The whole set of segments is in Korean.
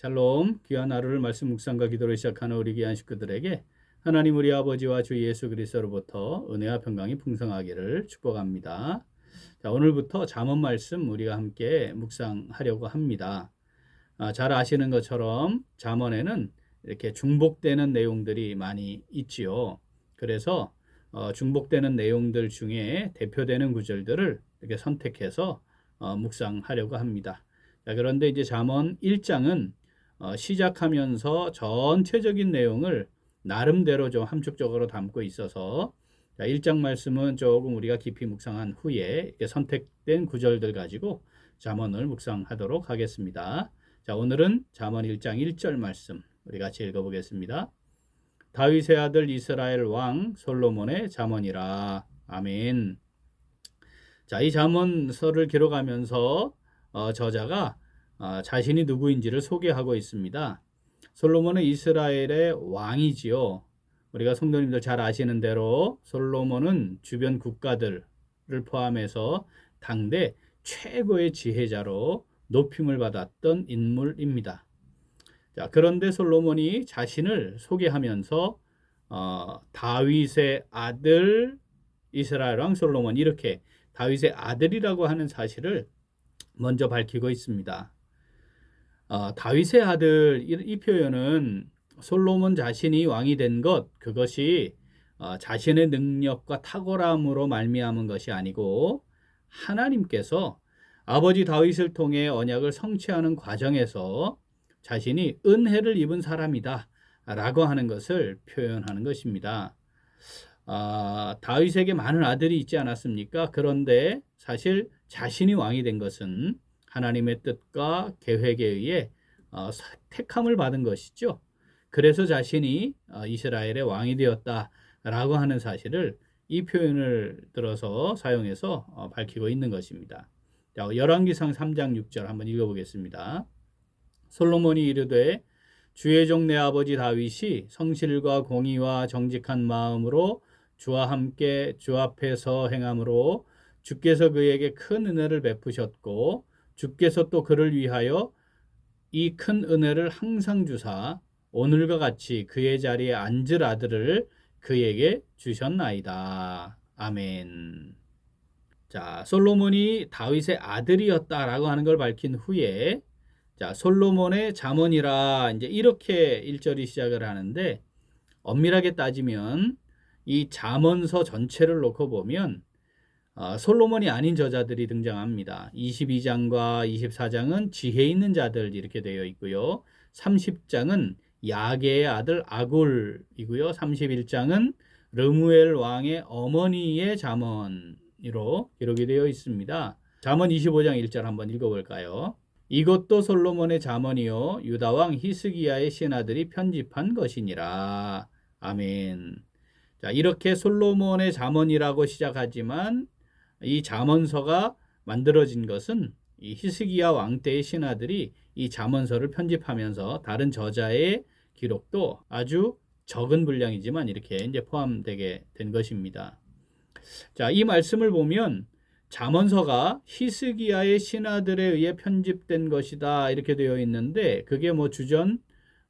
샬롬, 귀한 하루를 말씀 묵상과 기도로 시작하는 우리 귀한 식구들에게 하나님 우리 아버지와 주 예수 그리스도로부터 은혜와 평강이 풍성하기를 축복합니다. 자, 오늘부터 잠언 말씀 우리가 함께 묵상하려고 합니다. 잘 아시는 것처럼 잠언에는 이렇게 중복되는 내용들이 많이 있지요. 그래서 중복되는 내용들 중에 대표되는 구절들을 이렇게 선택해서 묵상하려고 합니다. 자, 그런데 이제 잠언 1장은 시작하면서 전체적인 내용을 나름대로 좀 함축적으로 담고 있어서 1장 말씀은 조금 우리가 깊이 묵상한 후에 선택된 구절들 가지고 잠언을 묵상하도록 하겠습니다. 자, 오늘은 잠언 1장 1절 말씀 우리 같이 읽어보겠습니다. 다윗의 아들 이스라엘 왕 솔로몬의 잠언이라. 아멘. 자, 이 잠언서를 기록하면서 저자가 자신이 누구인지를 소개하고 있습니다. 솔로몬은 이스라엘의 왕이지요. 우리가 성도님들 잘 아시는 대로 솔로몬은 주변 국가들을 포함해서 당대 최고의 지혜자로 높임을 받았던 인물입니다. 자, 그런데 솔로몬이 자신을 소개하면서 다윗의 아들 이스라엘 왕 솔로몬, 이렇게 다윗의 아들이라고 하는 사실을 먼저 밝히고 있습니다. 다윗의 아들, 이 표현은 솔로몬 자신이 왕이 된 것, 그것이 자신의 능력과 탁월함으로 말미암은 것이 아니고 하나님께서 아버지 다윗을 통해 언약을 성취하는 과정에서 자신이 은혜를 입은 사람이다 라고 하는 것을 표현하는 것입니다. 다윗에게 많은 아들이 있지 않았습니까? 그런데 사실 자신이 왕이 된 것은 하나님의 뜻과 계획에 의해 택함을 받은 것이죠. 그래서 자신이 이스라엘의 왕이 되었다라고 하는 사실을 이 표현을 들어서 사용해서 밝히고 있는 것입니다. 자, 열왕기상 3장 6절 한번 읽어보겠습니다. 솔로몬이 이르되 주의 종 내 아버지 다윗이 성실과 공의와 정직한 마음으로 주와 함께 주 앞에서 행함으로 주께서 그에게 큰 은혜를 베푸셨고 주께서 또 그를 위하여 이 큰 은혜를 항상 주사 오늘과 같이 그의 자리에 앉을 아들을 그에게 주셨나이다. 아멘. 자, 솔로몬이 다윗의 아들이었다라고 하는 걸 밝힌 후에 자, 솔로몬의 잠언이라 이제 이렇게 1절이 시작을 하는데 엄밀하게 따지면 이 잠언서 전체를 놓고 보면 솔로몬이 아닌 저자들이 등장합니다. 22장과 24장은 지혜 있는 자들 이렇게 되어 있고요. 30장은 야게의 아들 아굴이고요. 31장은 르무엘 왕의 어머니의 잠언으로 기록이 되어 있습니다. 잠언 25장 1절 한번 읽어볼까요? 이것도 솔로몬의 잠언이요 유다 왕 히스기야의 신하들이 편집한 것이니라. 아멘. 자, 이렇게 솔로몬의 잠언이라고 시작하지만 이 잠언서가 만들어진 것은 이 히스기야 왕 때의 신하들이 이 잠언서를 편집하면서 다른 저자의 기록도 아주 적은 분량이지만 이렇게 이제 포함되게 된 것입니다. 자, 이 말씀을 보면 잠언서가 히스기야의 신하들에 의해 편집된 것이다 이렇게 되어 있는데 그게 뭐 주전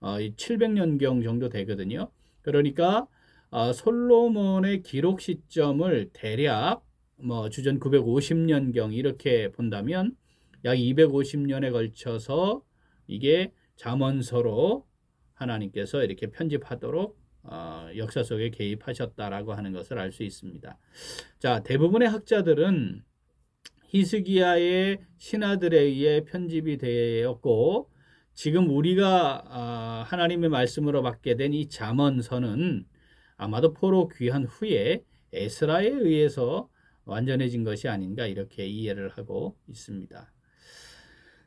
700년경 정도 되거든요. 그러니까 솔로몬의 기록 시점을 대략 뭐 주전 950년경 이렇게 본다면 약 250년에 걸쳐서 이게 잠언서로 하나님께서 이렇게 편집하도록 역사 속에 개입하셨다라고 하는 것을 알 수 있습니다. 자, 대부분의 학자들은 히스기야의 신하들에 의해 편집이 되었고 지금 우리가 하나님의 말씀으로 받게 된 이 잠언서는 아마도 포로 귀환 후에 에스라에 의해서 완전해진 것이 아닌가 이렇게 이해를 하고 있습니다.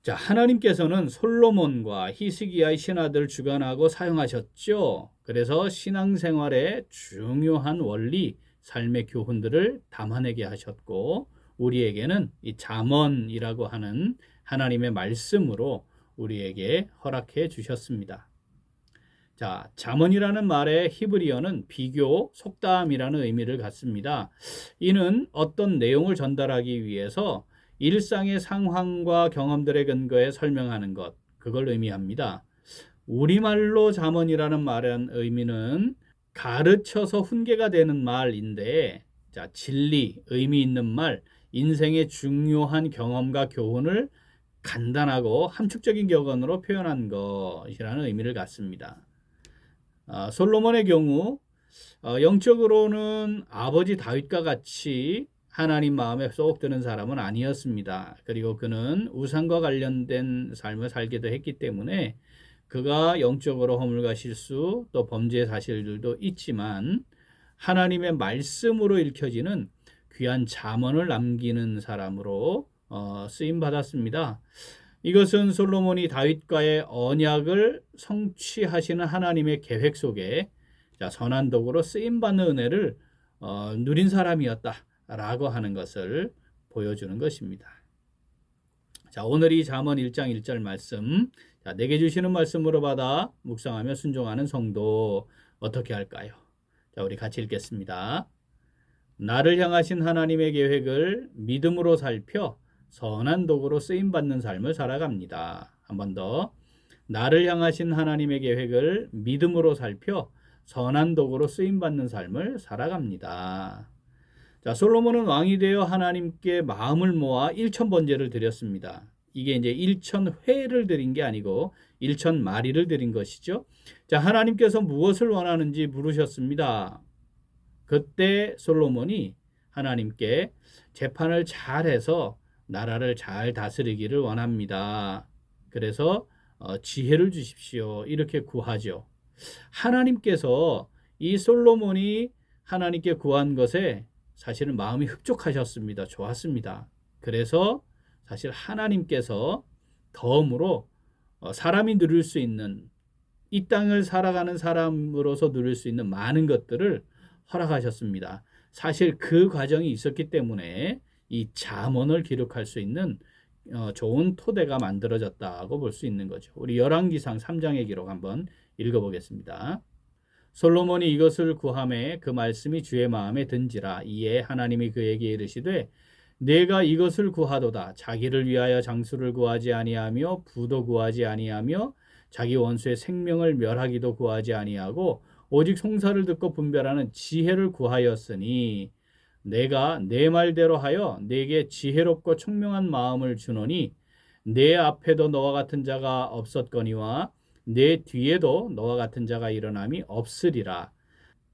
자, 하나님께서는 솔로몬과 히스기야의 신하들을 주관하고 사용하셨죠. 그래서 신앙생활의 중요한 원리, 삶의 교훈들을 담아내게 하셨고 우리에게는 이 잠언이라고 하는 하나님의 말씀으로 우리에게 허락해 주셨습니다. 자, 잠언이라는 말의 히브리어는 비교, 속담이라는 의미를 갖습니다. 이는 어떤 내용을 전달하기 위해서 일상의 상황과 경험들에 근거해 설명하는 것, 그걸 의미합니다. 우리말로 잠언이라는 말의 의미는 가르쳐서 훈계가 되는 말인데, 자, 진리, 의미 있는 말, 인생의 중요한 경험과 교훈을 간단하고 함축적인 격언으로 표현한 것이라는 의미를 갖습니다. 솔로몬의 경우 영적으로는 아버지 다윗과 같이 하나님 마음에 쏙 드는 사람은 아니었습니다. 그리고 그는 우상과 관련된 삶을 살기도 했기 때문에 그가 영적으로 허물과 실수 또 범죄 사실들도 있지만 하나님의 말씀으로 읽혀지는 귀한 잠언을 남기는 사람으로 쓰임 받았습니다. 이것은 솔로몬이 다윗과의 언약을 성취하시는 하나님의 계획 속에 선한 도구로 쓰임 받는 은혜를 누린 사람이었다라고 하는 것을 보여주는 것입니다. 자, 오늘 이 잠언 1장 1절 말씀, 자, 내게 주시는 말씀으로 받아 묵상하며 순종하는 성도 어떻게 할까요? 자, 우리 같이 읽겠습니다. 나를 향하신 하나님의 계획을 믿음으로 살펴 선한 도구로 쓰임 받는 삶을 살아갑니다. 한 번 더. 나를 향하신 하나님의 계획을 믿음으로 살펴 선한 도구로 쓰임 받는 삶을 살아갑니다. 자, 솔로몬은 왕이 되어 하나님께 마음을 모아 1,000번제를 드렸습니다. 이게 이제 1,000회를 드린 게 아니고 1,000마리를 드린 것이죠. 자, 하나님께서 무엇을 원하는지 물으셨습니다. 그때 솔로몬이 하나님께 재판을 잘해서 나라를 잘 다스리기를 원합니다. 그래서 지혜를 주십시오. 이렇게 구하죠. 하나님께서 이 솔로몬이 하나님께 구한 것에 사실은 마음이 흡족하셨습니다. 좋았습니다. 그래서 사실 하나님께서 덤으로 사람이 누릴 수 있는, 이 땅을 살아가는 사람으로서 누릴 수 있는 많은 것들을 허락하셨습니다. 사실 그 과정이 있었기 때문에 이 잠언을 기록할 수 있는 좋은 토대가 만들어졌다고 볼 수 있는 거죠. 우리 열왕기상 3장의 기록 한번 읽어보겠습니다. 솔로몬이 이것을 구하매 그 말씀이 주의 마음에 든지라. 이에 하나님이 그에게 이르시되 내가 이것을 구하도다. 자기를 위하여 장수를 구하지 아니하며 부도 구하지 아니하며 자기 원수의 생명을 멸하기도 구하지 아니하고 오직 송사를 듣고 분별하는 지혜를 구하였으니 내가 내 말대로 하여 내게 지혜롭고 총명한 마음을 주노니 내 앞에도 너와 같은 자가 없었거니와 내 뒤에도 너와 같은 자가 일어남이 없으리라.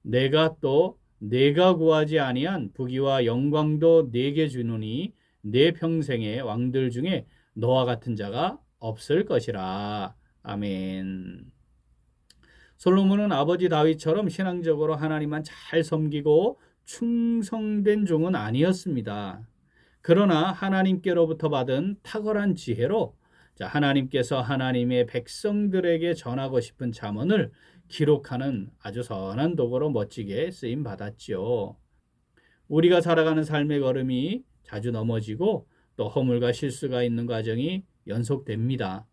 내가 또 내가 구하지 아니한 부귀와 영광도 내게 주노니 내 평생의 왕들 중에 너와 같은 자가 없을 것이라. 아멘. 솔로몬은 아버지 다윗처럼 신앙적으로 하나님만 잘 섬기고 충성된 종은 아니었습니다. 그러나 하나님께로부터 받은 탁월한 지혜로 하나님께서 하나님의 백성들에게 전하고 싶은 잠언을 기록하는 아주 선한 도구로 멋지게 쓰임 받았지요. 우리가 살아가는 삶의 걸음이 자주 넘어지고 또 허물과 실수가 있는 과정이 연속됩니다.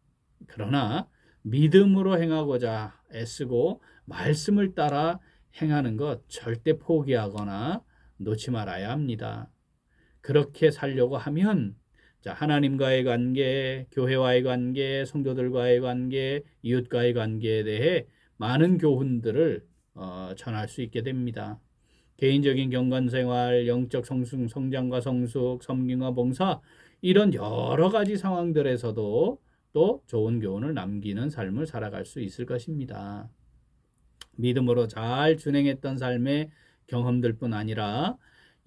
그러나 믿음으로 행하고자 애쓰고 말씀을 따라 행하는 것 절대 포기하거나 놓지 말아야 합니다. 그렇게 살려고 하면 하나님과의 관계, 교회와의 관계, 성도들과의 관계, 이웃과의 관계에 대해 많은 교훈들을 전할 수 있게 됩니다. 개인적인 경건생활, 영적 성장과 성숙, 섬김과 봉사, 이런 여러 가지 상황들에서도 또 좋은 교훈을 남기는 삶을 살아갈 수 있을 것입니다. 믿음으로 잘 준행했던 삶의 경험들뿐 아니라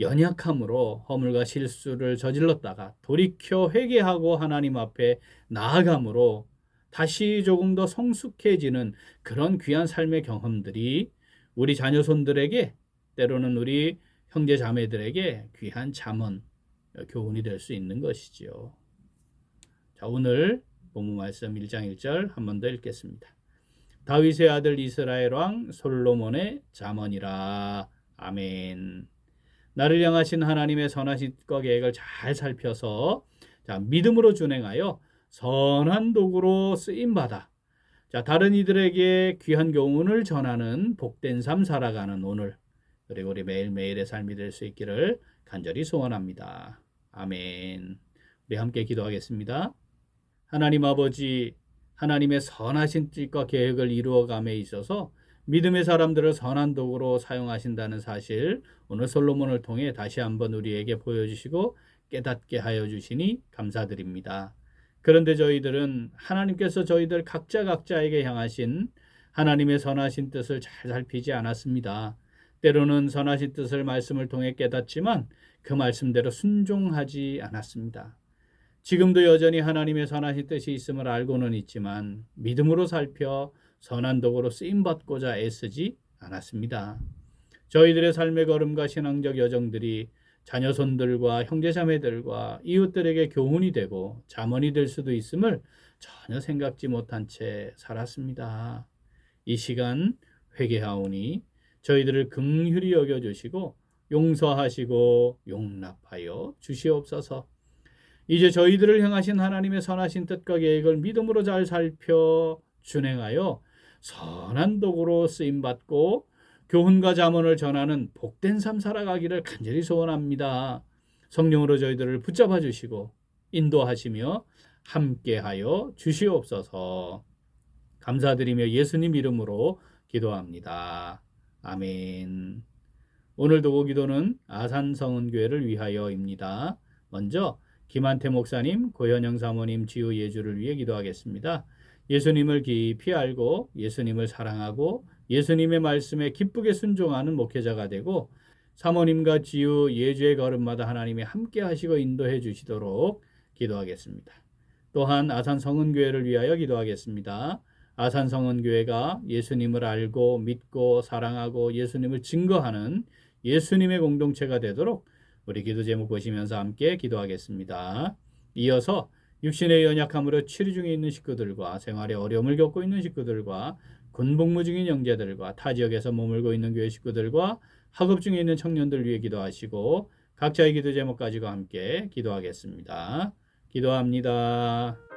연약함으로 허물과 실수를 저질렀다가 돌이켜 회개하고 하나님 앞에 나아감으로 다시 조금 더 성숙해지는 그런 귀한 삶의 경험들이 우리 자녀손들에게, 때로는 우리 형제 자매들에게 귀한 잠언, 교훈이 될 수 있는 것이지요. 자, 오늘 본문 말씀 1장 1절 한 번 더 읽겠습니다. 다윗의 아들 이스라엘 왕 솔로몬의 잠언이라. 아멘. 나를 향하신 하나님의 선하신 계획을 잘 살펴서 믿음으로 준행하여 선한 도구로 쓰임받아 다른 이들에게 귀한 교훈을 전하는 복된 삶 살아가는 오늘, 그리고 우리 매일매일의 삶이 될 수 있기를 간절히 소원합니다. 아멘. 우리 함께 기도하겠습니다. 하나님 아버지, 하나님의 선하신 뜻과 계획을 이루어감에 있어서 믿음의 사람들을 선한 도구로 사용하신다는 사실, 오늘 솔로몬을 통해 다시 한번 우리에게 보여주시고 깨닫게 하여 주시니 감사드립니다. 그런데 저희들은 하나님께서 저희들 각자에게 향하신 하나님의 선하신 뜻을 잘 살피지 않았습니다. 때로는 선하신 뜻을 말씀을 통해 깨닫지만 그 말씀대로 순종하지 않았습니다. 지금도 여전히 하나님의 선하신 뜻이 있음을 알고는 있지만 믿음으로 살펴 선한 도구로 쓰임받고자 애쓰지 않았습니다. 저희들의 삶의 걸음과 신앙적 여정들이 자녀손들과 형제자매들과 이웃들에게 교훈이 되고 잠언이 될 수도 있음을 전혀 생각지 못한 채 살았습니다. 이 시간 회개하오니 저희들을 긍휼히 여겨주시고 용서하시고 용납하여 주시옵소서. 이제 저희들을 향하신 하나님의 선하신 뜻과 계획을 믿음으로 잘 살펴 준행하여 선한 도구로 쓰임받고 교훈과 잠언을 전하는 복된 삶 살아가기를 간절히 소원합니다. 성령으로 저희들을 붙잡아 주시고 인도하시며 함께하여 주시옵소서. 감사드리며 예수님 이름으로 기도합니다. 아멘. 오늘 도구 기도는 아산성은교회를 위하여입니다. 먼저 김한태 목사님, 고현영 사모님, 지우 예주를 위해 기도하겠습니다. 예수님을 깊이 알고 예수님을 사랑하고 예수님의 말씀에 기쁘게 순종하는 목회자가 되고 사모님과 지우 예주의 걸음마다 하나님이 함께 하시고 인도해 주시도록 기도하겠습니다. 또한 아산성은교회를 위하여 기도하겠습니다. 아산성은교회가 예수님을 알고 믿고 사랑하고 예수님을 증거하는 예수님의 공동체가 되도록 우리 기도 제목 보시면서 함께 기도하겠습니다. 이어서 육신의 연약함으로 치료 중에 있는 식구들과 생활에 어려움을 겪고 있는 식구들과 군복무 중인 형제들과 타 지역에서 머물고 있는 교회 식구들과 학업 중에 있는 청년들 위해 기도하시고 각자의 기도 제목 가지고 함께 기도하겠습니다. 기도합니다.